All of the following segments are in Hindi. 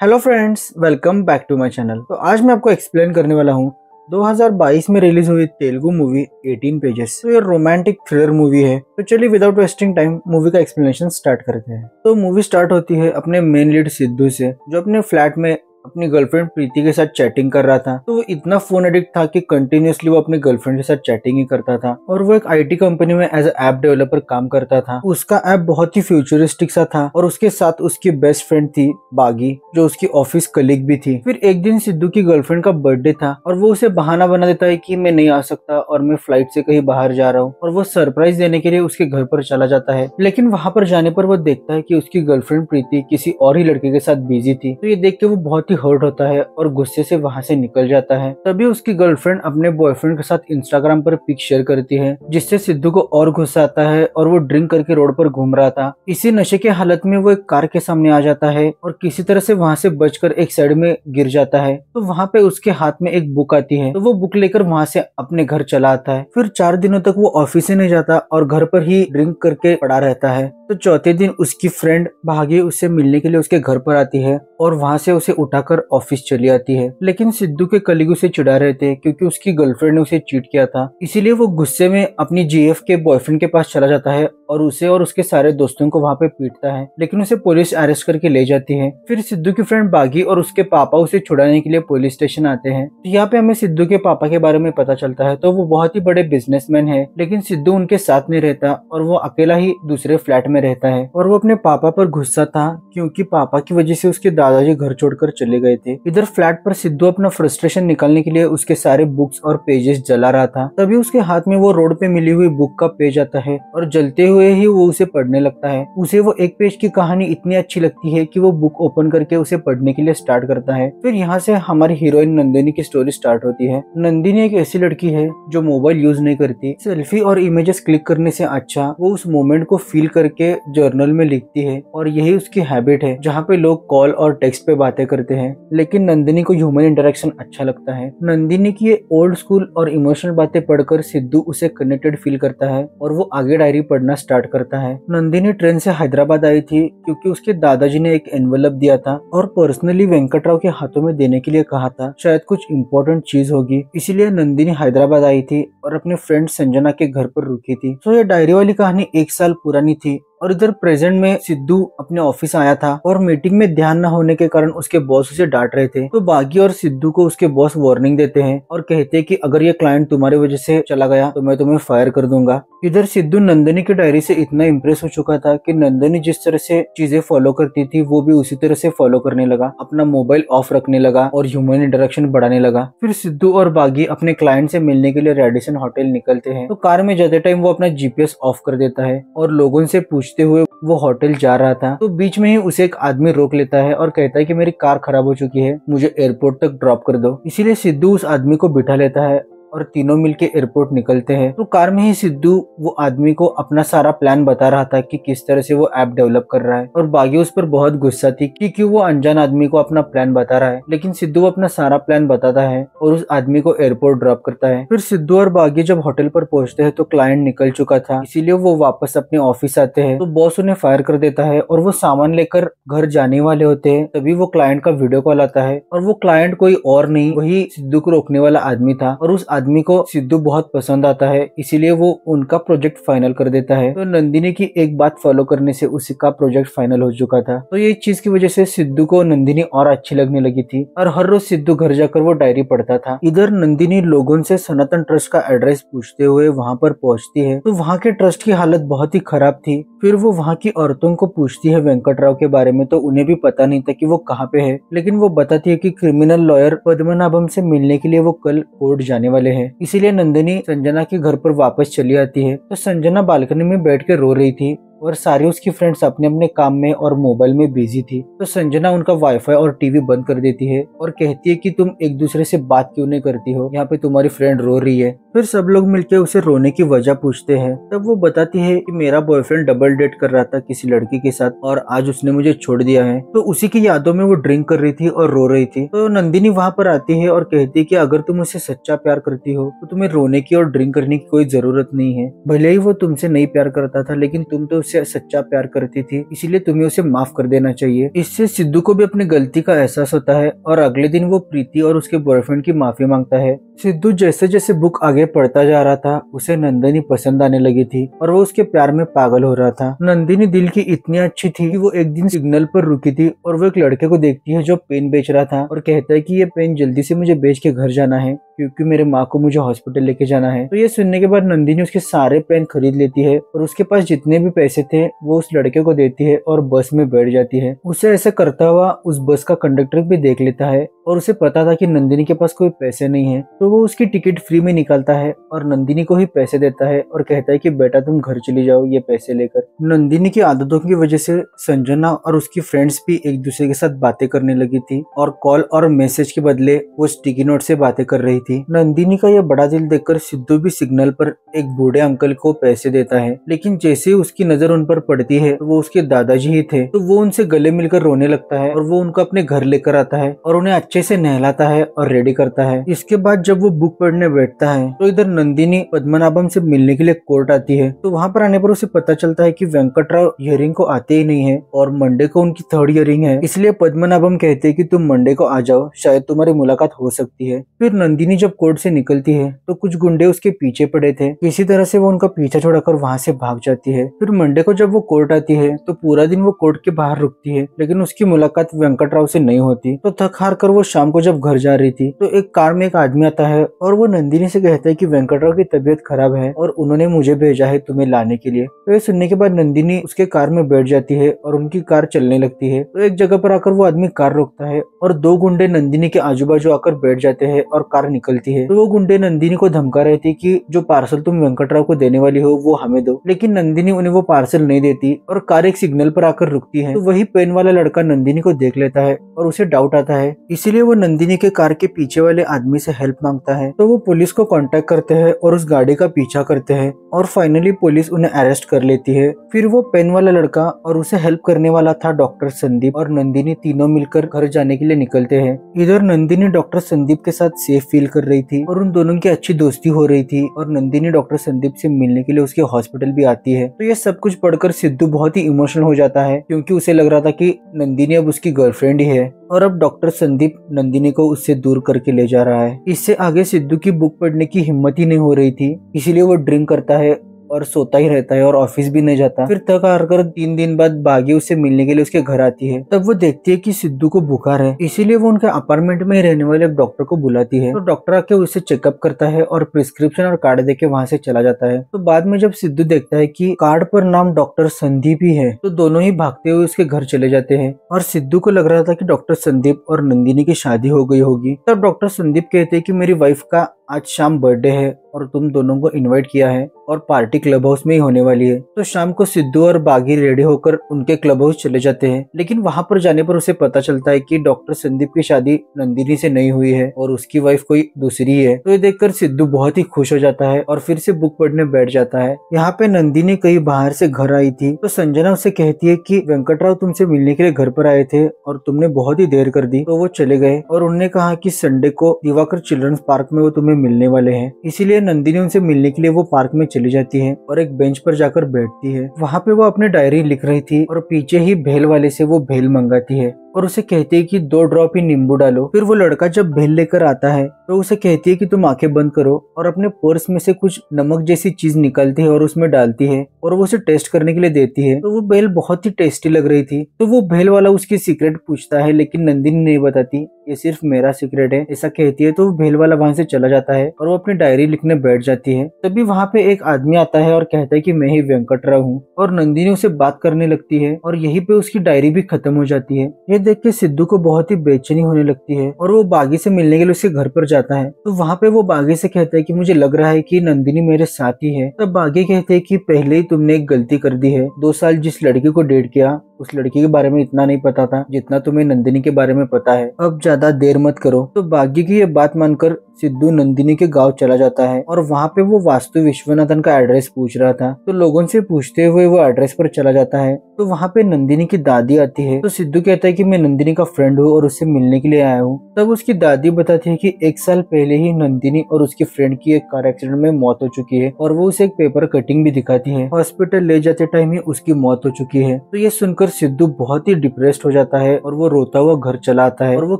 Hello friends, welcome back to my channel. तो आज मैं आपको एक्सप्लेन करने वाला हूँ 2022 में रिलीज हुई तेलुगु मूवी 18 पेजेस। तो ये रोमांटिक थ्रिलर मूवी है। तो चलिए विदाउट वेस्टिंग टाइम मूवी का एक्सप्लेनेशन स्टार्ट करते हैं। तो मूवी स्टार्ट होती है अपने मेन लीड सिद्धू से, जो अपने फ्लैट में अपनी गर्लफ्रेंड प्रीति के साथ चैटिंग कर रहा था। तो वो इतना फोन एडिक्ट था कि कंटिन्यूअसली वो अपनी गर्लफ्रेंड के साथ चैटिंग ही करता था। और वो एक आईटी कंपनी में एज ऐप डेवलपर काम करता था। उसका ऐप बहुत ही फ्यूचरिस्टिक सा था और उसके साथ उसकी बेस्ट फ्रेंड थी बागी, जो उसकी ऑफिस कलीग भी थी। फिर एक दिन सिद्धू की गर्लफ्रेंड का बर्थडे था और वो उसे बहाना बना देता है कि मैं नहीं आ सकता और मैं फ्लाइट से कहीं बाहर जा रहा हूँ, और वो सरप्राइज देने के लिए उसके घर पर चला जाता है। लेकिन वहां पर जाने पर वो देखता है कि उसकी गर्लफ्रेंड प्रीति किसी और ही लड़के के साथ बिजी थी। तो ये देख के वो बहुत ही हर्ट होता है और गुस्से से वहां से निकल जाता है। तभी उसकी गर्लफ्रेंड अपने बॉयफ्रेंड के साथ इंस्टाग्राम पर पिक शेयर करती है, जिससे सिद्धू को और गुस्सा आता है और वो ड्रिंक करके रोड पर घूम रहा था। इसी नशे के हालत में वो एक कार के सामने आ जाता है और किसी तरह से वहां से बचकर एक साइड में गिर जाता है। तो वहां पे उसके हाथ में एक बुक आती है, तो वो बुक लेकर वहां से अपने घर चला आता है। फिर 4 दिनों तक वो ऑफिस से नहीं जाता और घर पर ही ड्रिंक करके पड़ा रहता है। तो चौथे दिन उसकी फ्रेंड भागी उससे मिलने के लिए उसके घर पर आती है और वहां से उसे उठाकर ऑफिस चली आती है। लेकिन सिद्धू के कलीग उसे चिढ़ा रहे थे क्योंकि उसकी गर्लफ्रेंड ने उसे चीट किया था। इसीलिए वो गुस्से में अपनी जीएफ के बॉयफ्रेंड के पास चला जाता है और उसे और उसके सारे दोस्तों को वहां पे पीटता है, लेकिन उसे पुलिस अरेस्ट करके ले जाती है। फिर सिद्धू की फ्रेंड बागी और उसके पापा उसे छुड़ाने के लिए पुलिस स्टेशन आते हैं। तो यहाँ पे हमें सिद्धू के पापा के बारे में पता चलता है। तो वो बहुत ही बड़े बिजनेसमैन है, लेकिन सिद्धू उनके साथ नहीं रहता और वो अकेला ही दूसरे फ्लैट में रहता है। और वो अपने पापा पर गुस्सा था क्योंकि पापा की वजह से उसके दादाजी घर छोड़कर चले गए थे। इधर फ्लैट पर सिद्धू अपना फ्रस्ट्रेशन निकालने के लिए उसके सारे बुक्स और पेजेस जला रहा था। तभी उसके हाथ में वो रोड पे मिली हुई बुक का पेज आता है और जलते हुए ही वो उसे पढ़ने लगता है। उसे वो एक पेज की कहानी इतनी अच्छी लगती है कि वो बुक ओपन करके उसे पढ़ने के लिए स्टार्ट करता है। फिर यहाँ से हमारी हीरोइन नंदिनी की स्टोरी स्टार्ट होती है। नंदिनी एक ऐसी लड़की है जो मोबाइल यूज नहीं करती। सेल्फी और इमेजेस क्लिक करने से अच्छा वो उस मोमेंट को फील करके जर्नल में लिखती है, और यही उसकी हैबिट है जहाँ पे लोग कॉल और टेक्स्ट पे बातें करते हैं। लेकिन नंदिनी को ह्यूमन इंटरेक्शन अच्छा लगता है। नंदिनी की ये ओल्ड स्कूल और इमोशनल बातें पढ़कर सिद्धू उसे कनेक्टेड फील करता है और वो आगे डायरी पढ़ना स्टार्ट करता है। नंदिनी ट्रेन से हैदराबाद आई थी क्योंकि उसके दादाजी ने एक एनवेलप दिया था और पर्सनली वेंकटराव के हाथों में देने के लिए कहा था, शायद कुछ इम्पोर्टेंट चीज होगी। इसीलिए नंदिनी हैदराबाद आई थी और अपने फ्रेंड संजना के घर पर रुकी थी। तो ये डायरी वाली कहानी 1 साल पुरानी थी। और इधर प्रेजेंट में सिद्धू अपने ऑफिस आया था और मीटिंग में ध्यान न होने के कारण उसके बॉस उसे डांट रहे थे। तो बागी और सिद्धू को उसके बॉस वार्निंग देते हैं और कहते हैं कि अगर ये क्लाइंट तुम्हारी वजह से चला गया तो मैं तुम्हें फायर कर दूंगा। इधर सिद्धू नंदिनी की डायरी से इतना इम्प्रेस हो चुका था कि नंदिनी जिस तरह से चीजें फॉलो करती थी वो भी उसी तरह से फॉलो करने लगा, अपना मोबाइल ऑफ रखने लगा और ह्यूमन इंटरेक्शन बढ़ाने लगा। फिर सिद्धू और बागी अपने क्लाइंट से मिलने के लिए रेडिसन होटल निकलते हैं। तो कार में जाते टाइम वो अपना जीपीएस ऑफ कर देता है और लोगों से पूछते हुए वो होटल जा रहा था। तो बीच में ही उसे एक आदमी रोक लेता है और कहता है कि मेरी कार खराब हो चुकी है, मुझे एयरपोर्ट तक ड्रॉप कर दो। इसीलिए सिद्धू उस आदमी को बिठा लेता है और तीनों मिलके एयरपोर्ट निकलते हैं। तो कार में ही सिद्धू वो आदमी को अपना सारा प्लान बता रहा था कि किस तरह से वो ऐप डेवलप कर रहा है, और बागी उस पर बहुत गुस्सा थी कि क्यों वो अनजान आदमी को अपना प्लान बता रहा है। लेकिन सिद्धू अपना सारा प्लान बताता है और उस आदमी को एयरपोर्ट ड्रॉप करता है। फिर सिद्धू और बागी जब होटल पर पहुंचते हैं तो क्लाइंट निकल चुका था, इसीलिए वो वापस अपने ऑफिस आते हैं। तो बॉस उन्हें फायर कर देता है और वो सामान लेकर घर जाने वाले होते हैं। तभी वो क्लाइंट का वीडियो कॉल आता है और वो क्लाइंट कोई और नहीं, वही सिद्धू को रोकने वाला आदमी था। और उस आदमी को सिद्धू बहुत पसंद आता है, इसीलिए वो उनका प्रोजेक्ट फाइनल कर देता है। तो नंदिनी की एक बात फॉलो करने से उसका प्रोजेक्ट फाइनल हो चुका था। तो ये चीज की वजह से सिद्धू को नंदिनी और अच्छी लगने लगी थी और हर रोज सिद्धू घर जाकर वो डायरी पढ़ता था। इधर नंदिनी लोगों से सनातन ट्रस्ट का एड्रेस पूछते हुए वहाँ पर पहुँचती है। तो वहाँ के ट्रस्ट की हालत बहुत ही खराब थी। फिर वो वहाँ की औरतों को पूछती है वेंकटराव के बारे में, तो उन्हें भी पता नहीं था कि वो कहाँ पे है। लेकिन वो बताती है कि क्रिमिनल लॉयर पद्मनाभम से मिलने के लिए वो कल कोर्ट जाने वाले हैं। इसीलिए नंदिनी संजना के घर पर वापस चली आती है। तो संजना बालकनी में बैठ के रो रही थी और सारी उसकी फ्रेंड्स अपने अपने काम में और मोबाइल में बिजी थी। तो संजना उनका वाईफाई और टीवी बंद कर देती है और कहती है कि तुम एक दूसरे से बात क्यों नहीं करती हो, यहाँ पे तुम्हारी फ्रेंड रो रही है। फिर सब लोग मिलकर उसे रोने की वजह पूछते हैं। तब वो बताती है कि मेरा बॉयफ्रेंड डबल डेट कर रहा था किसी लड़की के साथ और आज उसने मुझे छोड़ दिया है। तो उसी की यादों में वो ड्रिंक कर रही थी और रो रही थी। तो नंदिनी वहाँ पर आती है और कहती है कि अगर तुम उससे सच्चा प्यार करती हो तो तुम्हें रोने की और ड्रिंक करने की कोई जरूरत नहीं है। भले ही वो तुमसे नहीं प्यार करता था, लेकिन तुम तो उससे सच्चा प्यार करती थी, इसीलिए तुम्हें उसे माफ कर देना चाहिए। इससे सिद्धू को भी अपनी गलती का एहसास होता है और अगले दिन वो प्रीति और उसके बॉयफ्रेंड की माफी मांगता है। सिद्धू जैसे जैसे बुक आगे पढ़ता जा रहा था उसे नंदिनी पसंद आने लगी थी और वो उसके प्यार में पागल हो रहा था। नंदिनी दिल की इतनी अच्छी थी कि वो एक दिन सिग्नल पर रुकी थी और वो एक लड़के को देखती है जो पेन बेच रहा था और कहता है कि ये पेन जल्दी से मुझे बेच के घर जाना है क्योंकि मेरे माँ को मुझे हॉस्पिटल लेके जाना है। तो ये सुनने के बाद नंदिनी उसके सारे पेन खरीद लेती है और उसके पास जितने भी पैसे थे वो उस लड़के को देती है और बस में बैठ जाती है। उसे ऐसा करता हुआ उस बस का कंडक्टर भी देख लेता है और उसे पता था कि नंदिनी के पास कोई पैसे नहीं है, तो वो उसकी टिकट फ्री में निकालता है और नंदिनी को ही पैसे देता है और कहता है कि बेटा तुम घर चली जाओ ये पैसे लेकर। नंदिनी की आदतों की वजह से संजना और उसकी फ्रेंड्स भी एक दूसरे के साथ बातें करने लगी थी और कॉल और मैसेज के बदले वो स्टिकी नोट से बातें कर रही थी। नंदिनी का यह बड़ा दिल देखकर सिद्धू भी सिग्नल पर एक बूढ़े अंकल को पैसे देता है, लेकिन जैसे ही उसकी नजर उन पर पड़ती है तो वो उसके दादाजी ही थे। तो वो उनसे गले मिलकर रोने लगता है और वो उनको अपने घर लेकर आता है और उन्हें अच्छे से नहलाता है और रेडी करता है। इसके बाद जब वो बुक पढ़ने बैठता है तो इधर नंदिनी पद्मनाभम से मिलने के लिए कोर्ट आती है। तो वहाँ पर आने पर उसे पता चलता है कि वेंकटराव हियरिंग को आते ही नहीं है और मंडे को उनकी थर्ड हियरिंग है, इसलिए पद्मनाभम कहते हैं कि तुम मंडे को आ जाओ, शायद तुम्हारी मुलाकात हो सकती है। फिर नंदिनी जब कोर्ट से निकलती है तो कुछ गुंडे उसके पीछे पड़े थे, किसी तरह से वो उनका पीछा छोड़ाकर वहाँ से भाग जाती है। फिर मंडे को जब वो कोर्ट आती है तो पूरा दिन वो कोर्ट के बाहर रुकती है, लेकिन उसकी मुलाकात वेंकटराव से नहीं होती। तो थक हार कर वो शाम को जब घर जा रही थी तो एक कार में एक आदमी आता है और वो नंदिनी से कहता है कि वेंकटराव की तबीयत खराब है और उन्होंने मुझे भेजा है तुम्हें लाने के लिए। तो ये सुनने के बाद नंदिनी उसके कार में बैठ जाती है और उनकी कार चलने लगती है। तो एक जगह पर आकर वो आदमी कार रोकता है और दो गुंडे नंदिनी के आजू बाजू आकर बैठ जाते हैं और कार निकलती है। तो वो गुंडे नंदिनी को धमका रहे थे कि जो पार्सल तुम वेंकटराव को देने वाली हो वो हमें दो, लेकिन नंदिनी उन्हें वो पार्सल नहीं देती और कार एक सिग्नल पर आकर रुकती है। तो वही पेन वाला लड़का नंदिनी को देख लेता है और उसे डाउट आता है, इसीलिए वो नंदिनी के कार के पीछे वाले आदमी से हेल्प मांगता है। तो वो पुलिस को कांटेक्ट करते हैं और उस गाड़ी का पीछा करते हैं और फाइनली पुलिस उन्हें अरेस्ट कर लेती है। फिर वो पेन वाला लड़का और उसे हेल्प करने वाला था डॉक्टर संदीप और नंदिनी तीनों मिलकर घर जाने के लिए निकलते हैं। इधर नंदिनी डॉक्टर संदीप के साथ सेफ फील कर रही थी और उन दोनों की अच्छी दोस्ती हो रही थी और नंदिनी डॉक्टर संदीप से मिलने के लिए उसके हॉस्पिटल भी आती है। तो ये सब कुछ पढ़कर सिद्धू बहुत ही इमोशनल हो जाता है क्योंकि उसे लग रहा था कि नंदिनी अब उसकी गर्लफ्रेंड ही है और अब डॉक्टर संदीप नंदिनी को उससे दूर करके ले जा रहा है। इससे आगे सिद्धू की बुक पढ़ने की हिम्मत ही नहीं हो रही थी, इसीलिए वो ड्रिंक करता है और सोता ही रहता है और ऑफिस भी नहीं जाता। फिर थक हार कर 3 दिन बाद बागी उससे मिलने के लिए उसके घर आती है। तब वो देखती है कि सिद्धू को बुखार है, इसीलिए वो उनके अपार्टमेंट में रहने वाले एक डॉक्टर को बुलाती है। तो डॉक्टर आके उसे चेकअप करता है और प्रिस्क्रिप्शन और कार्ड देके वहाँ से चला जाता है। तो बाद में जब सिद्धू देखता है कि कार्ड पर नाम डॉक्टर संदीप ही है तो दोनों ही भागते हुए उसके घर चले जाते हैं और सिद्धू को लग रहा था कि डॉक्टर संदीप और नंदिनी की शादी हो गई होगी। तब डॉक्टर संदीप कहते हैं कि मेरी वाइफ का आज शाम बर्थडे है और तुम दोनों को इनवाइट किया है और पार्टी क्लब हाउस में ही होने वाली है। तो शाम को सिद्धू और बागी रेडी होकर उनके क्लब हाउस चले जाते हैं, लेकिन वहां पर जाने पर उसे पता चलता है कि डॉक्टर संदीप की शादी नंदिनी से नहीं हुई है और उसकी वाइफ कोई दूसरी है। तो ये देखकर सिद्धू बहुत ही खुश हो जाता है और फिर से बुक पढ़ने बैठ जाता है। यहाँ पे नंदिनी कहीं बाहर से घर आई थी तो संजना उसे कहती है कि वेंकटराव तुमसे मिलने के लिए घर पर आए थे और तुमने बहुत ही देर कर दी। तो वो चले गए और उन्होंने कहा कि संडे को दिवाकर चिल्ड्रंस पार्क में वो तुम्हें मिलने वाले हैं, इसीलिए नंदिनी उनसे मिलने के लिए वो पार्क में चली जाती है और एक बेंच पर जाकर बैठती है। वहाँ पे वो अपनी डायरी लिख रही थी और पीछे ही भेल वाले से वो भेल मंगाती है और उसे कहती है कि 2 ड्रॉप ही नींबू डालो। फिर वो लड़का जब भेल लेकर आता है तो उसे कहती है कि तुम आंखें बंद करो और अपने पर्स में से कुछ नमक जैसी चीज निकालती है और उसमें डालती है और वो उसे टेस्ट करने के लिए देती है। तो वो भेल बहुत ही टेस्टी लग रही थी। तो वो भेल वाला उसकी सीक्रेट पूछता है, लेकिन नंदिनी नहीं बताती, ये सिर्फ मेरा सीक्रेट है ऐसा कहती है। तो वो भेल वाला वहां से चला जाता है और वो अपनी डायरी लिखने बैठ जाती है। तभी वहाँ पे एक आदमी आता है और कहता है कि मैं ही वेंकटराव हूँ और नंदिनी उसे बात करने लगती है और यहीं पे उसकी डायरी भी खत्म हो जाती है। ये देख के सिद्धू को बहुत ही बेचैनी होने लगती है और वो बागी से मिलने के लिए उसके घर पर जाता है। तो वहाँ पे वो बागी से कहता है कि मुझे लग रहा है कि नंदिनी मेरे साथ ही है। तब बागी कहते हैं कि पहले ही तुमने एक गलती कर दी है। 2 साल जिस लड़की को डेट किया उस लड़की के बारे में इतना नहीं पता था जितना तुम्हें नंदिनी के बारे में पता है। अब ज्यादा देर मत करो। तो बागी की ये बात मानकर सिद्धू नंदिनी के गांव चला जाता है और वहाँ पे वो वास्तु विश्वनाथन का एड्रेस पूछ रहा था। तो लोगों से पूछते हुए वो एड्रेस पर चला जाता है। तो वहाँ पे नंदिनी की दादी आती है। तो सिद्धू कहता है कि मैं नंदिनी का फ्रेंड हूँ और उससे मिलने के लिए आया हूँ। तब उसकी दादी बताती है कि 1 साल पहले ही नंदिनी और उसकी फ्रेंड की एक कार एक्सीडेंट में मौत हो चुकी है और वो उसे एक पेपर कटिंग भी दिखाती है। हॉस्पिटल ले जाते टाइम ही उसकी मौत हो चुकी है। तो ये सुनकर सिद्धू बहुत ही डिप्रेस्ड हो जाता है और वो रोता हुआ घर चला आता है और वो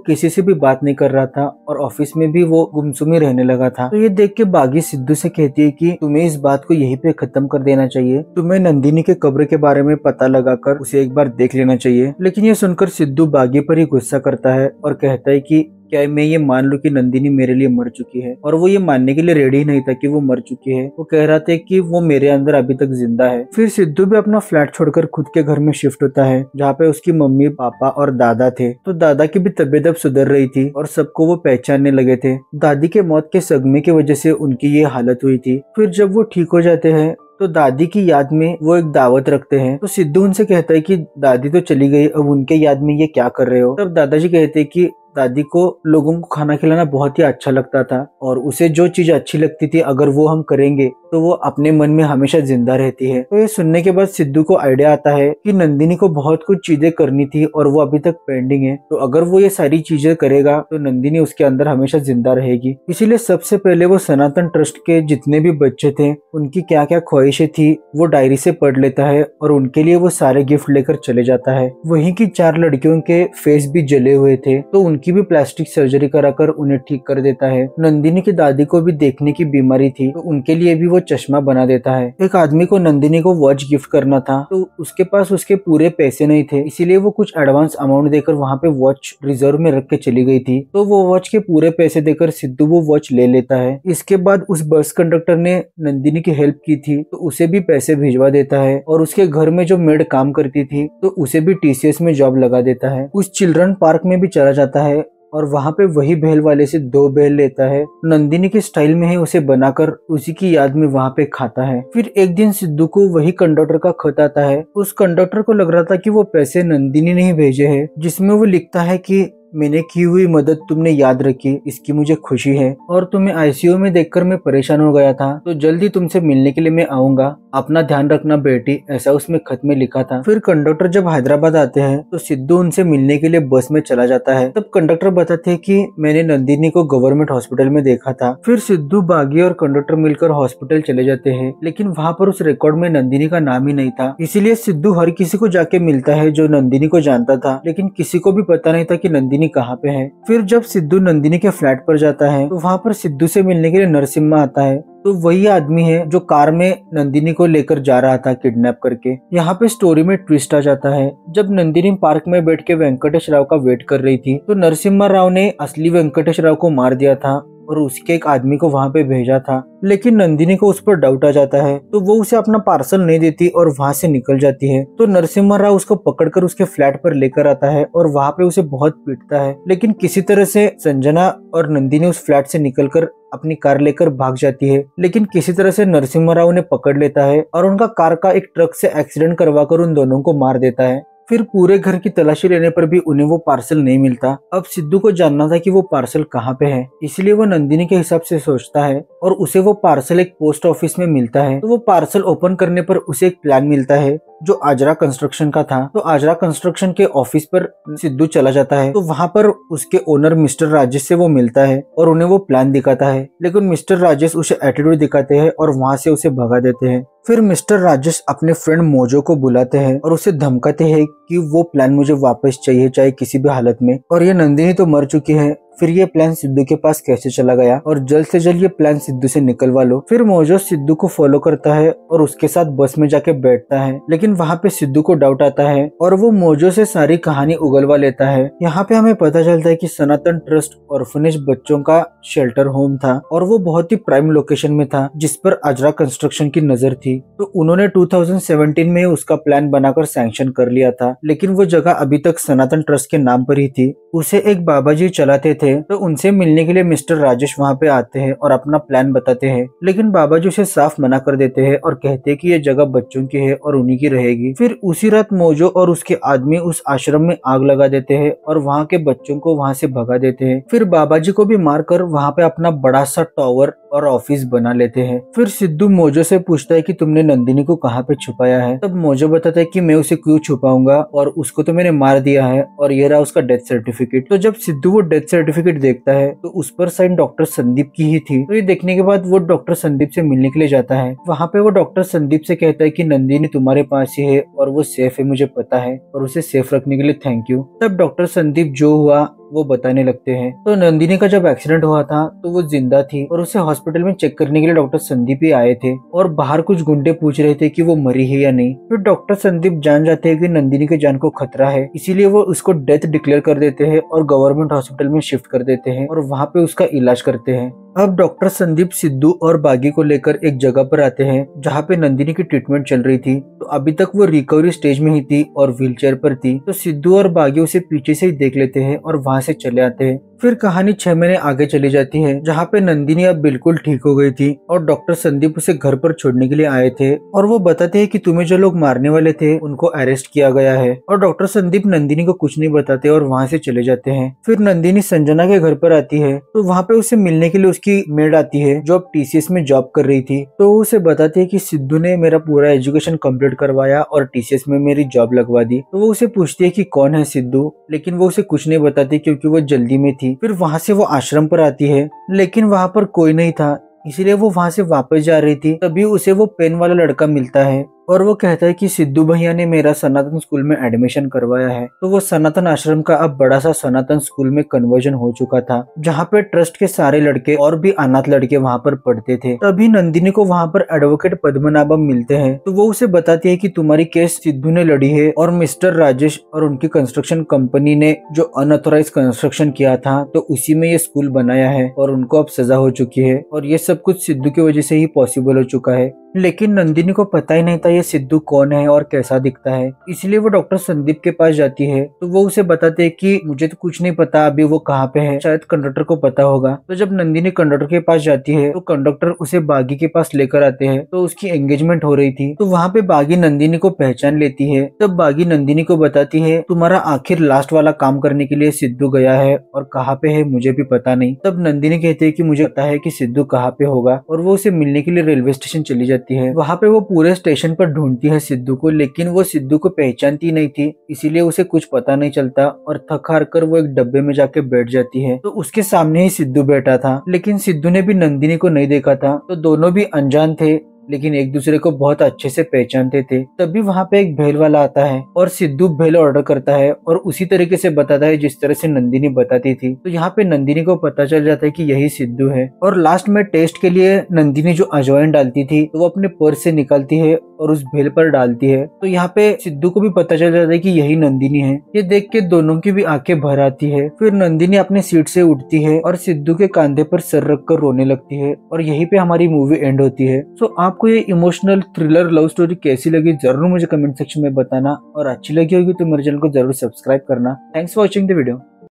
किसी से भी बात नहीं कर रहा था और ऑफिस में भी वो गुमसुम ही रहने लगा था। तो ये देख के बागी सिद्धू से कहती है कि तुम्हें इस बात को यहीं पे खत्म कर देना चाहिए। तुम्हें नंदिनी के कब्र के बारे में पता लगाकर उसे एक बार देख लेना चाहिए। लेकिन ये सुनकर सिद्धू बागी पर ही गुस्सा करता है और कहता है कि क्या मैं ये मान लूं कि नंदिनी मेरे लिए मर चुकी है। और वो ये मानने के लिए रेडी नहीं था कि वो मर चुकी है। वो कह रहा था कि वो मेरे अंदर अभी तक जिंदा है। फिर सिद्धू भी अपना फ्लैट छोड़कर खुद के घर में शिफ्ट होता है जहाँ पे उसकी मम्मी पापा और दादा थे। तो दादा की भी तबीयत अब सुधर रही थी और सबको वो पहचानने लगे थे। दादी के मौत के सदमे की वजह से उनकी ये हालत हुई थी। फिर जब वो ठीक हो जाते हैं तो दादी की याद में वो एक दावत रखते हैं। तो सिद्धू उनसे कहता है कि दादी तो चली गई, अब उनके याद में ये क्या कर रहे हो। तब दादाजी कहते हैं कि दादी को लोगों को खाना खिलाना बहुत ही अच्छा लगता था और उसे जो चीज अच्छी लगती थी अगर वो हम करेंगे तो वो अपने मन में हमेशा जिंदा रहती है। तो ये सुनने के बाद सिद्धू को आइडिया आता है कि नंदिनी को बहुत कुछ चीजें करनी थी और वो अभी तक पेंडिंग है। तो अगर वो ये सारी चीजें करेगा तो नंदिनी उसके अंदर हमेशा जिंदा रहेगी। इसीलिए सबसे पहले वो सनातन ट्रस्ट के जितने भी बच्चे थे उनकी क्या क्या ख्वाहिशें थी वो डायरी से पढ़ लेता है और उनके लिए वो सारे गिफ्ट लेकर चले जाता है। वहीं की 4 लड़कियों के फेस भी जले हुए थे तो उनकी भी प्लास्टिक सर्जरी कराकर उन्हें ठीक कर देता है। नंदिनी की दादी को भी देखने की बीमारी थी तो उनके लिए भी वो चश्मा बना देता है। एक आदमी को नंदिनी को वॉच गिफ्ट करना था तो उसके पास उसके पूरे पैसे नहीं थे, इसीलिए वो कुछ एडवांस अमाउंट देकर वहाँ पे वॉच रिजर्व में रख के चली गई थी। तो वो वॉच के पूरे पैसे देकर सिद्धू वो वॉच ले लेता है। इसके बाद उस बस कंडक्टर ने नंदिनी की हेल्प की थी तो उसे भी पैसे भिजवा देता है और उसके घर में जो मेड काम करती थी तो उसे भी TCS में जॉब लगा देता है। उस चिल्ड्रन पार्क में भी चला जाता है और वहाँ पे वही भेल वाले से 2 भेल लेता है। नंदिनी के स्टाइल में ही उसे बनाकर उसी की याद में वहाँ पे खाता है। फिर एक दिन सिद्धू को वही कंडक्टर का खत आता है। उस कंडक्टर को लग रहा था कि वो पैसे नंदिनी ने ही भेजे हैं, जिसमें वो लिखता है कि मैंने की हुई मदद तुमने याद रखी, इसकी मुझे खुशी है और तुम्हें ICU में देखकर मैं परेशान हो गया था, तो जल्दी तुमसे मिलने के लिए मैं आऊंगा, अपना ध्यान रखना बेटी, ऐसा उसमें खत में लिखा था। फिर कंडक्टर जब हैदराबाद आते हैं तो सिद्धू उनसे मिलने के लिए बस में चला जाता है। तब कंडक्टर बताते हैं कि मैंने नंदिनी को गवर्नमेंट हॉस्पिटल में देखा था। फिर सिद्धू, बागी और कंडक्टर मिलकर हॉस्पिटल चले जाते हैं, लेकिन वहाँ पर उस रिकॉर्ड में नंदिनी का नाम ही नहीं था। इसीलिए सिद्धू हर किसी को जाके मिलता है जो नंदिनी को जानता था, लेकिन किसी को भी पता नहीं था कि नंदिनी कहाँ पे है। फिर जब सिद्धू नंदिनी के फ्लैट पर जाता है तो वहाँ पर सिद्धू से मिलने के लिए नरसिम्हा आता है। तो वही आदमी है जो कार में नंदिनी को लेकर जा रहा था किडनैप करके। यहाँ पे स्टोरी में ट्विस्ट आ जाता है। जब नंदिनी पार्क में बैठ के वेंकटेश राव का वेट कर रही थी तो नरसिम्हा राव ने असली वेंकटेश राव को मार दिया था और उसके एक आदमी को वहाँ पे भेजा था। लेकिन नंदिनी को उस पर डाउट आ जाता है तो वो उसे अपना पार्सल नहीं देती और वहाँ से निकल जाती है। तो नरसिम्हा राव उसको पकड़कर उसके फ्लैट पर लेकर आता है और वहाँ पे उसे बहुत पीटता है। लेकिन किसी तरह से संजना और नंदिनी उस फ्लैट से निकलकर अपनी कार लेकर भाग जाती है। लेकिन किसी तरह से नरसिम्हा राव उन्हें पकड़ लेता है और उनका कार का एक ट्रक से एक्सीडेंट करवाकर उन दोनों को मार देता है। फिर पूरे घर की तलाशी लेने पर भी उन्हें वो पार्सल नहीं मिलता। अब सिद्धू को जानना था कि वो पार्सल कहाँ पे है, इसलिए वो नंदिनी के हिसाब से सोचता है और उसे वो पार्सल एक पोस्ट ऑफिस में मिलता है। तो वो पार्सल ओपन करने पर उसे एक प्लान मिलता है जो आजरा कंस्ट्रक्शन का था। तो आजरा कंस्ट्रक्शन के ऑफिस पर सिद्धू चला जाता है। तो वहाँ पर उसके ओनर मिस्टर राजेश से वो मिलता है और उन्हें वो प्लान दिखाता है, लेकिन मिस्टर राजेश उसे एटीट्यूड दिखाते हैं और वहाँ से उसे भगा देते हैं। फिर मिस्टर राजेश अपने फ्रेंड मोजो को बुलाते हैं और उसे धमकाते हैं कि वो प्लान मुझे वापस चाहिए, चाहे किसी भी हालत में, और ये नंदिनी तो मर चुकी है, फिर ये प्लान सिद्धू के पास कैसे चला गया और जल्द से जल्द ये प्लान सिद्धू से निकलवा लो। फिर मोजो सिद्धू को फॉलो करता है और उसके साथ बस में जाके बैठता है, लेकिन वहाँ पे सिद्धू को डाउट आता है और वो मोजो से सारी कहानी उगलवा लेता है। यहाँ पे हमें पता चलता है कि सनातन ट्रस्ट ऑर्फनेज बच्चों का शेल्टर होम था और वो बहुत ही प्राइम लोकेशन में था जिस पर अजरा कंस्ट्रक्शन की नजर थी। तो उन्होंने 2017 में उसका प्लान बनाकर सैंक्शन कर लिया था, लेकिन वो जगह अभी तक सनातन ट्रस्ट के नाम पर ही थी। उसे एक बाबा जी चलाते थे, तो उनसे मिलने के लिए मिस्टर राजेश वहाँ पे आते हैं और अपना प्लान बताते हैं, लेकिन बाबा जी उसे साफ मना कर देते हैं और कहते हैं कि ये जगह बच्चों की है और उन्हीं की रहेगी। फिर उसी रात मोजो और उसके आदमी उस आश्रम में आग लगा देते हैं और वहाँ के बच्चों को वहाँ से भगा देते हैं। फिर बाबा जी को भी मारकर वहाँ पे अपना बड़ा सा टावर और ऑफिस बना लेते हैं। फिर सिद्धू मोजो से पूछता है कि तुमने नंदिनी को कहाँ पे छुपाया है। तब मोजो बताता है कि मैं उसे क्यों छुपाऊंगा और उसको तो मैंने मार दिया है और ये रहा उसका डेथ सर्टिफिकेट। तो जब सिद्धू वो डेथ सर्टिफिकेट देखता है तो उस पर साइन डॉक्टर संदीप की ही थी। तो ये देखने के बाद वो डॉक्टर संदीप से मिलने के लिए जाता है। वहाँ पे वो डॉक्टर संदीप से कहता है कि नंदिनी तुम्हारे पास ही है और वो सेफ है, मुझे पता है, और उसे सेफ रखने के लिए थैंक यू। तब डॉक्टर संदीप जो हुआ वो बताने लगते हैं। तो नंदिनी का जब एक्सीडेंट हुआ था तो वो जिंदा थी और उसे हॉस्पिटल में चेक करने के लिए डॉक्टर संदीप ही आए थे और बाहर कुछ गुंडे पूछ रहे थे कि वो मरी है या नहीं। फिर डॉक्टर संदीप जान जाते हैं कि नंदिनी के जान को खतरा है, इसीलिए वो उसको डेथ डिक्लेयर कर देते हैं और गवर्नमेंट हॉस्पिटल में शिफ्ट कर देते हैं और वहाँ पे उसका इलाज करते हैं। अब डॉक्टर संदीप सिद्धू और बागी को लेकर एक जगह पर आते हैं जहाँ पे नंदिनी की ट्रीटमेंट चल रही थी। तो अभी तक वो रिकवरी स्टेज में ही थी और व्हीलचेयर पर थी। तो सिद्धू और बागी उसे पीछे से ही देख लेते हैं और वहाँ से चले आते हैं। फिर कहानी 6 महीने आगे चली जाती है जहाँ पे नंदिनी अब बिल्कुल ठीक हो गई थी और डॉक्टर संदीप उसे घर पर छोड़ने के लिए आए थे और वो बताते हैं कि तुम्हें जो लोग मारने वाले थे उनको अरेस्ट किया गया है। और डॉक्टर संदीप नंदिनी को कुछ नहीं बताते और वहाँ से चले जाते हैं। फिर नंदिनी संजना के घर पर आती है तो वहाँ पे उसे मिलने के लिए उसकी मेड आती है जो अब टीसीएस में जॉब कर रही थी। तो उसे बताती है कि सिद्धू ने मेरा पूरा एजुकेशन कंप्लीट करवाया और टीसीएस में मेरी जॉब लगवा दी। तो वो उसे पूछती है कि कौन है सिद्धू, लेकिन वो उसे कुछ नहीं बताती क्योंकि वो जल्दी में थी। फिर वहाँ से वो आश्रम पर आती है, लेकिन वहाँ पर कोई नहीं था, इसीलिए वो वहाँ से वापस जा रही थी। तभी उसे वो पेन वाला लड़का मिलता है और वो कहता है कि सिद्धू भैया ने मेरा सनातन स्कूल में एडमिशन करवाया है। तो वो सनातन आश्रम का अब बड़ा सा सनातन स्कूल में कन्वर्जन हो चुका था जहाँ पे ट्रस्ट के सारे लड़के और भी अनाथ लड़के वहाँ पर पढ़ते थे। तभी नंदिनी को वहाँ पर एडवोकेट पद्मनाभम मिलते हैं। तो वो उसे बताती है कि तुम्हारी केस सिद्धू ने लड़ी है और मिस्टर राजेश और उनकी कंस्ट्रक्शन कंपनी ने जो अनऑथोराइज कंस्ट्रक्शन किया था तो उसी में ये स्कूल बनाया है और उनको अब सजा हो चुकी है और ये सब कुछ सिद्धू की वजह से ही पॉसिबल हो चुका है। लेकिन नंदिनी को पता ही नहीं था ये सिद्धू कौन है और कैसा दिखता है, इसलिए वो डॉक्टर संदीप के पास जाती है। तो वो उसे बताते हैं कि मुझे तो कुछ नहीं पता अभी वो कहाँ पे है, शायद कंडक्टर को पता होगा। तो जब नंदिनी कंडक्टर के पास जाती है तो कंडक्टर उसे बागी के पास लेकर आते हैं। तो उसकी एंगेजमेंट हो रही थी तो वहाँ पे बागी नंदिनी को पहचान लेती है। तब बागी नंदिनी को बताती है तुम्हारा आखिर लास्ट वाला काम करने के लिए सिद्धू गया है और कहाँ पे है मुझे भी पता नहीं। तब नंदिनी कहती है कि मुझे पता है कि सिद्धू कहाँ पे होगा और वो उसे मिलने के लिए रेलवे स्टेशन चली जाती है। वहाँ पे वो पूरे स्टेशन पर ढूंढती है सिद्धू को, लेकिन वो सिद्धू को पहचानती नहीं थी, इसीलिए उसे कुछ पता नहीं चलता और थक हार कर वो एक डब्बे में जाके बैठ जाती है। तो उसके सामने ही सिद्धू बैठा था, लेकिन सिद्धू ने भी नंदिनी को नहीं देखा था। तो दोनों भी अनजान थे लेकिन एक दूसरे को बहुत अच्छे से पहचानते थे। तभी वहाँ पे एक भेल वाला आता है और सिद्धू भेल ऑर्डर करता है और उसी तरीके से बताता है जिस तरह से नंदिनी बताती थी। तो यहाँ पे नंदिनी को पता चल जाता है कि यही सिद्धू है। और लास्ट में टेस्ट के लिए नंदिनी जो अजवाइन डालती थी तो वो अपने पर्स से निकालती है और उस भेल पर डालती है। तो यहाँ पे सिद्धू को भी पता चल जाता है कि यही नंदिनी है। ये देख के दोनों की भी आंखें भर आती है। फिर नंदिनी अपने सीट से उठती है और सिद्धू के कंधे पर सर रखकर रोने लगती है और यहीं पे हमारी मूवी एंड होती है। सो आपको ये इमोशनल थ्रिलर लव स्टोरी कैसी लगी जरूर मुझे कमेंट सेक्शन में बताना और अच्छी लगी होगी तो मेरे चैनल को जरूर सब्सक्राइब करना। Thanks for watching the video.